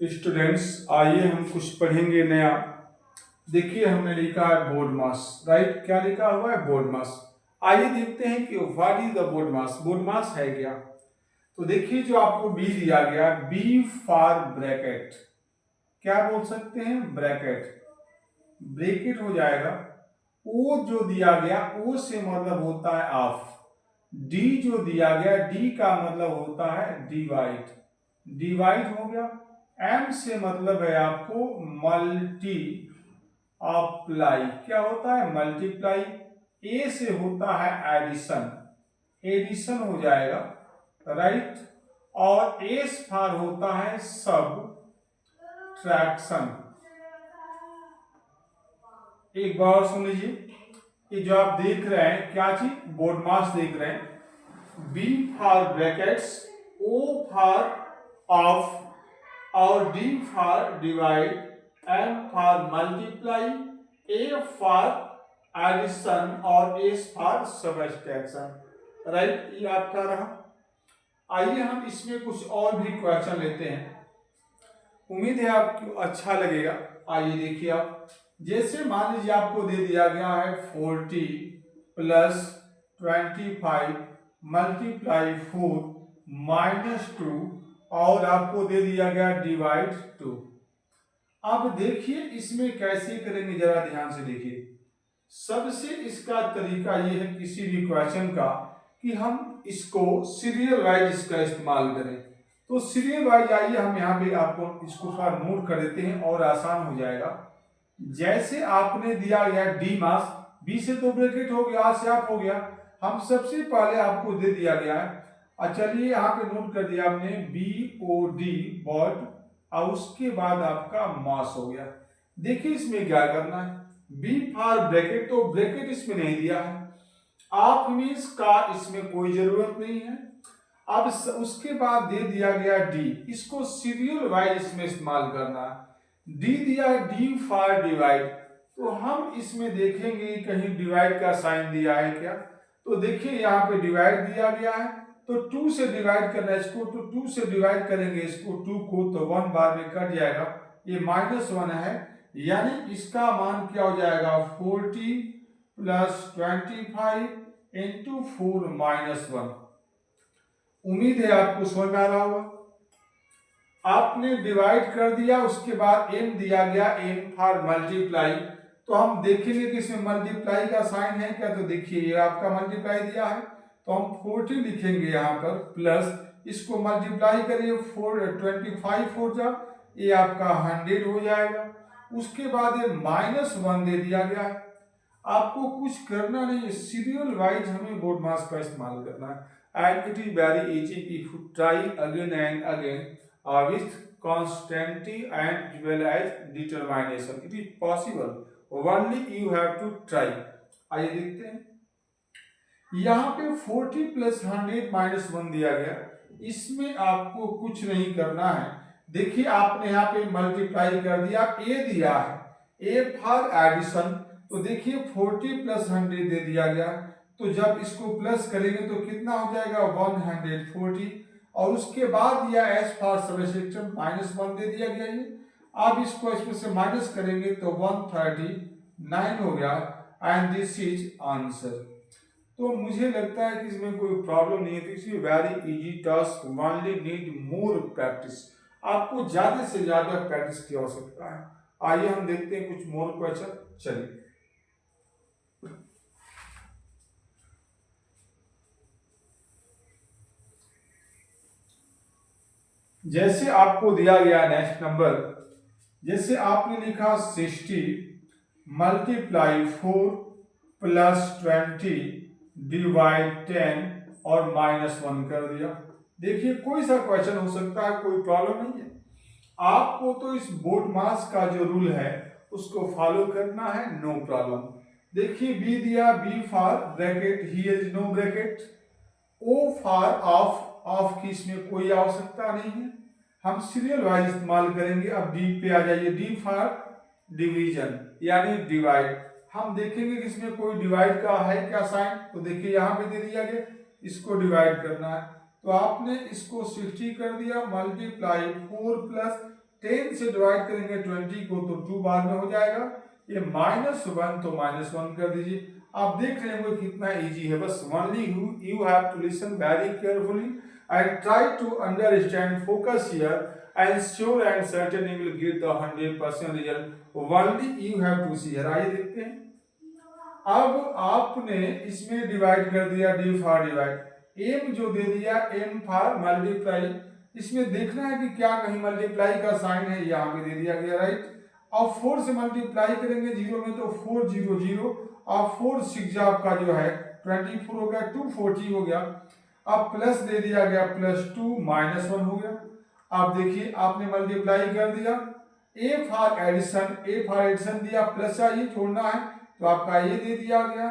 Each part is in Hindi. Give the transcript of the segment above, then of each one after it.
स्टूडेंट्स, आइए हम कुछ पढ़ेंगे नया। देखिए, हमने लिखा है बोर्ड मास, राइट? क्या लिखा हुआ है? BODMAS. आइए देखते हैं कि what is the BODMAS. BODMAS है क्या? तो देखिए, जो आपको बी दिया गया, बी फॉर ब्रैकेट, क्या बोल सकते हैं? ब्रैकेट। ब्रैकेट हो जाएगा। ओ जो दिया गया, ओ से मतलब होता है ऑफ। डी जो दिया गया, डी का मतलब होता है डिवाइड। डिवाइड हो गया। एम से मतलब है आपको मल्टी अप्लाई। क्या होता है? मल्टीप्लाई। ए से होता है एडिशन। एडिशन हो जाएगा, राइट? और एस फॉर होता है सब ट्रैक्शन। एक बार सुन लीजिए, ये जो आप देख रहे हैं, क्या चीज? बोर्ड मास देख रहे हैं। B for brackets, O for of, और D for divide, M for multiply, A for addition और एस फॉर सबट्रैक्शन, राइट? ये आपका रहा। आइए हम इसमें कुछ और भी क्वेश्चन लेते हैं, उम्मीद है आपको अच्छा लगेगा। आइए देखिए, आप जैसे मान लीजिए आपको दे दिया गया है 40 प्लस 25 मल्टीप्लाई 4 -2 और आपको दे दिया गया डिवाइड 2। अब देखिए इसमें कैसे करेंगे, जरा ध्यान से देखिए। सबसे इसका तरीका ये है किसी भी क्वेश्चन का कि हम इसको सीरियल वाइज इसका इस्तेमाल करें। तो सीरियल वाइज आइए हम यहाँ पे आपको इसको थोड़ा नोट कर देते हैं और आसान हो जाएगा। जैसे आपने दिया गया डी मास, बी से तो ब्रैकेट हो गया, से आप हो गया। हम सबसे पहले आपको दे दिया गया है, चलिए यहाँ पे नोट कर दिया आपने BOD बॉड, और उसके बाद आपका मास हो गया। देखिए इसमें क्या करना है, बी फॉर ब्रैकेट, तो ब्रैकेट इसमें नहीं दिया है, आप मीन्स का इसमें कोई जरूरत नहीं है। अब उसके बाद दे दिया गया डी, इसको सीरियल वाइज इसमें इस्तेमाल करना है। डी दिया है डी फॉर डिवाइड, तो हम इसमें देखेंगे कहीं डिवाइड का साइन दिया है क्या। तो देखिए यहाँ पे डिवाइड दिया गया है, तो 2 से डिवाइड करना है इसको, तो 2 से डिवाइड करेंगे इसको 2 को, तो 1 बार में कट जाएगा, ये -1 है, यानी इसका मान क्या हो जाएगा? 40 प्लस 25 इंटू 4 -1। उम्मीद है आपको समझ में आ रहा होगा। आपने डिवाइड कर दिया, उसके बाद m दिया गया, m फॉर मल्टीप्लाई, तो हम देखेंगे कि इसमें मल्टीप्लाई का साइन है क्या। तो देखिए ये आपका मल्टीप्लाई दिया है, तो हम 40 लिखेंगे यहाँ पर, प्लस इसको मल्टीप्लाई करिए 25 4 जा, ये आपका 100 हो जाएगा। उसके बाद ये -1 दे दिया गया है। आपको कुछ करना नहीं है, सीरियल वाइज हमें बोर्ड मास का इस्तेमाल करना है। And it is very easy if you try again and again with constancy and well as determination. It is possible. Only you have to try. आइए देखते हैं। यहाँ पे 40 प्लस 100 -1 दिया गया, इसमें आपको कुछ नहीं करना है। देखिए आपने यहाँ पे मल्टीप्लाई कर दिया, ए दिया है, ए फॉर एडिशन, तो देखिए 40 प्लस 100 दे दिया गया, तो जब इसको प्लस करेंगे तो कितना हो जाएगा? 140, और उसके बाद दिया एस फॉर सबट्रैक्शन -1 दे दिया गया ये। अब इसको इसमें से माइनस करेंगे तो 139 हो गया, एंड दिस इज आंसर। तो मुझे लगता है कि इसमें कोई प्रॉब्लम नहीं है, तो इसमें very easy task, only need more practice. आपको ज्यादा से ज्यादा प्रैक्टिस की आवश्यकता है। आइए हम देखते हैं कुछ मोर क्वेश्चन। चलिए, जैसे आपको दिया गया नेक्स्ट नंबर, जैसे आपने लिखा 60 मल्टीप्लाई 4 प्लस 20 डिवाइड 10 और -1 कर दिया। देखिए कोई सा क्वेश्चन हो सकता है, कोई प्रॉब्लम नहीं है। आपको तो इस बोर्ड मास का जो रूल है उसको फॉलो करना है, नो प्रॉब्लम। देखिए बी दिया, B for bracket, he is no bracket. O for of, of की इसमें कोई आवश्यकता नहीं है, हम सीरियल वाइज इस्तेमाल करेंगे। अब डी पे आ जाइए, डी फॉर डिवीजन यानी डिवाइड। हम देखेंगे कि इसमें कोई डिवाइड का है क्या साइन, तो देखिए यहाँ पे दे दिया गया, इसको डिवाइड करना है, तो आपने इसको 60 कर दिया, मल्टीप्लाई 4 प्लस 10 से डिवाइड करेंगे 20 को तो 2 बार में हो जाएगा। ये -1 तो -1 कर दीजिए। आप देख रहे होंगे कितना इजी है। बस only you have to listen very carefully and try to understand, focus here and sure and certain you will get the 100% result. Only you have to see here. आइए देखते हैं। अब आपने इसमें डिवाइड कर दिया, डी फॉर डिवाइड, एम जो दे दिया एम फॉर मल्टीप्लाई। इसमें देखना है कि क्या कहीं मल्टीप्लाई का साइन है, यहाँ पे दे दिया गया, राइट। अब 4 से मल्टीप्लाई करेंगे 0 में तो 4 0 0, अब 4 6 आपका जो है 24 हो गया, 240 हो गया। अब प्लस दे दिया गया +2 -1 हो गया। अब देखिए आपने मल्टीप्लाई कर दिया, ए फॉर एडिशन दिया, प्लस चाहिए छोड़ना है तो आपका ये दे दिया गया।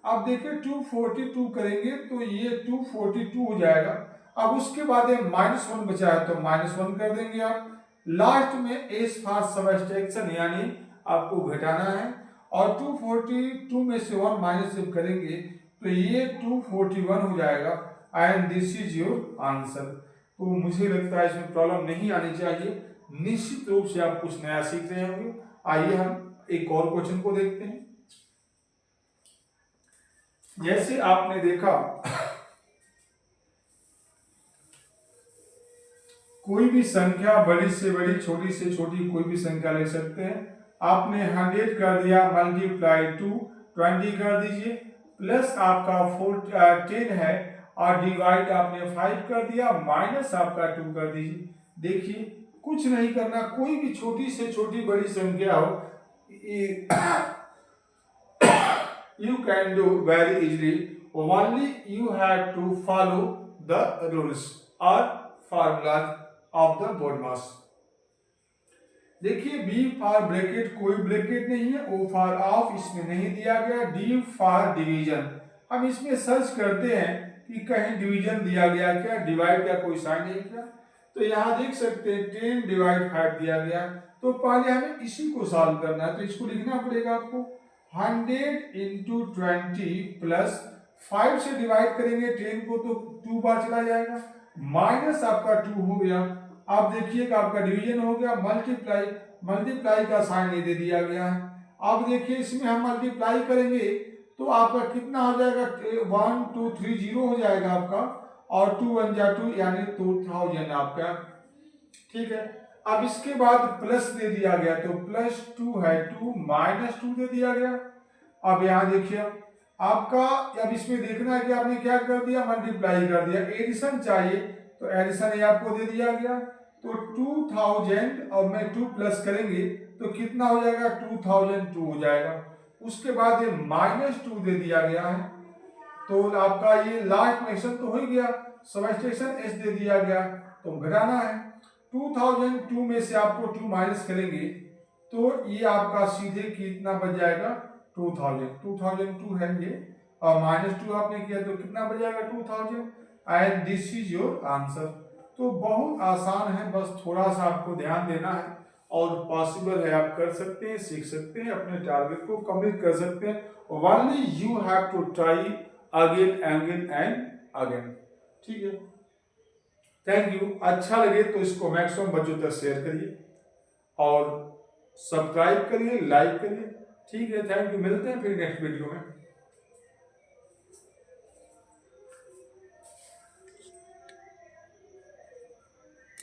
अब देखिए 242 करेंगे तो ये 242 हो जाएगा। अब उसके बाद ये -1 बचा है तो -1 कर देंगे आप। लास्ट में एस फॉर सबट्रैक्शन यानी आपको घटाना है, और 242 में से 1 माइनस जब करेंगे तो ये 241 हो जाएगा and this is your answer. तो मुझे लगता है इसमें प्रॉब्लम नहीं आनी चाहिए। निश्चित रूप से आप कुछ नया सीख रहे होंगे। आइए हम एक और क्वेश्चन को देखते हैं। जैसे आपने देखा कोई भी संख्या बड़ी से बड़ी, छोटी से छोटी कोई भी संख्या ले सकते हैं। आपने 100 कर दिया, मल्टीप्लाई 2 20 कर दीजिए, प्लस आपका 10 है और डिवाइड आपने 5 कर दिया, माइनस आपका 2 कर दीजिए। देखिए कुछ नहीं करना, कोई भी छोटी से छोटी बड़ी संख्या हो you can do very easily, only you have to follow the rules or formulas of the BODMAS। देखिए बी फॉर ब्रैकेट कोई ब्रैकेट नहीं है, ओ फॉर ऑफ इसमें नहीं दिया गया, डी फॉर डिवीजन। हम इसमें सर्च करते हैं कि कहीं डिवीजन दिया गया क्या, डिवाइड का कोई साइन नहीं क्या। तो यहाँ देख सकते हैं 10 डिवाइड 5 दिया गया, तो पहले हमें इसी को सॉल्व करना है। तो इसको लिखना पड़ेगा आपको 100 इंटू 20 प्लस 5 से डिवाइड करेंगे 10 को तो 2 बार चला जाएगा, माइनस आपका 2 हो गया। अब देखिएगा आपका डिवीजन हो गया, मल्टीप्लाई का साइन ये दे दिया गया है। अब देखिए इसमें हम मल्टीप्लाई करेंगे तो आपका कितना हो जाएगा, 1 2 3 0 हो जाएगा आपका, और 2 1 जा 2 यानी 2000 आपका, ठीक है। अब इसके बाद प्लस दे दिया गया तो +2 है, 2 -2 दे दिया गया। अब यहाँ देखिए आपका, अब इसमें देखना है कि आपने क्या कर दिया, मल्टीप्लाई कर दिया। एडिशन चाहिए तो एडिशन ये आपको दे दिया गया, तो 2000 और में 2 प्लस करेंगे तो कितना हो जाएगा, 2002 हो जाएगा। उसके बाद ये -2 दे दिया गया है, तो आपका ये लास्ट में एक्शन तो हो ही गया, सबट्रैक्शन एस दे दिया गया तो घटाना है। 2002 में से आपको 2 माइनस करेंगे तो ये आपका सीधे कितना बच जाएगा, 2002 है ये, और -2 आपने किया तो कितना बच जाएगा 2000 and this is your answer. तो बहुत आसान है, बस थोड़ा सा आपको ध्यान देना है और पॉसिबल है, आप कर सकते हैं, सीख सकते हैं, अपने टारगेट को कंप्लीट कर सकते हैं। Only you have to try again and again, ठीक है। Thank you. अच्छा लगे तो इसको मैक्सिमम बच्चों तक शेयर करिए और सब्सक्राइब करिए, लाइक करिए, ठीक है। थैंक यू, मिलते हैं फिर नेक्स्ट वीडियो में।